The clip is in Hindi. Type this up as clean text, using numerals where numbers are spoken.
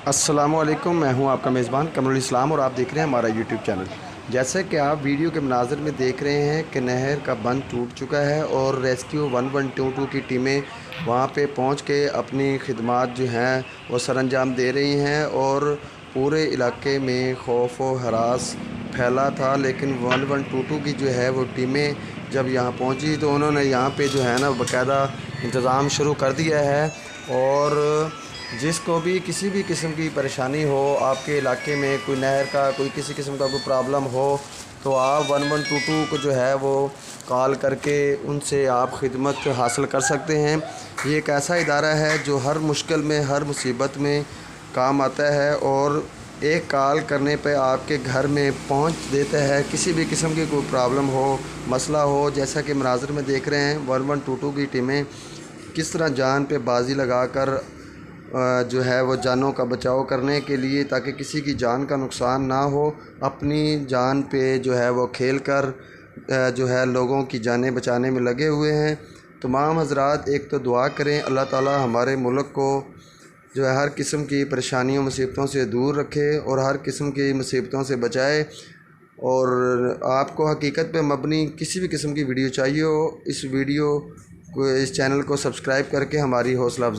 अस्सलामुअलैकुम, मैं हूं आपका मेज़बान कमरुल इस्लाम और आप देख रहे हैं हमारा यूट्यूब चैनल। जैसे कि आप वीडियो के मनाज़र में देख रहे हैं कि नहर का बंद टूट चुका है और रेस्क्यू 1122 की टीमें वहां पे पहुंच के अपनी खिदमात जो हैं वो सरअंजाम दे रही हैं और पूरे इलाके में खौफ व हरास फैला था। लेकिन 1122 की जो है वो टीमें जब यहाँ पहुंची तो उन्होंने यहाँ पे जो है ना बाकायदा इंतज़ाम शुरू कर दिया है। और जिसको भी किसी भी किस्म की परेशानी हो, आपके इलाके में कोई नहर का कोई किसी किस्म का कोई प्रॉब्लम हो, तो आप 1122 को जो है वो कॉल करके उनसे आप खिदमत हासिल कर सकते हैं। ये एक ऐसा इदारा है जो हर मुश्किल में हर मुसीबत में काम आता है और एक कॉल करने पे आपके घर में पहुंच देता है। किसी भी किस्म की कोई प्रॉब्लम हो, मसला हो, जैसा कि मनाज़र में देख रहे हैं 1122 की टीमें किस तरह जान पे बाजी लगाकर जो है वो जानों का बचाव करने के लिए, ताकि किसी की जान का नुकसान ना हो, अपनी जान पे जो है वो खेल कर जो है लोगों की जानें बचाने में लगे हुए हैं। तमाम हज़रात एक तो दुआ करें अल्लाह ताला हमारे मुल्क को जो है हर किस्म की परेशानियों मुसीबतों से दूर रखे और हर किस्म की मुसीबतों से बचाए। और आपको हकीकत पे मबनी किसी भी किस्म की वीडियो चाहिए हो, इस वीडियो को इस चैनल को सब्सक्राइब करके हमारी हौसला अफजाई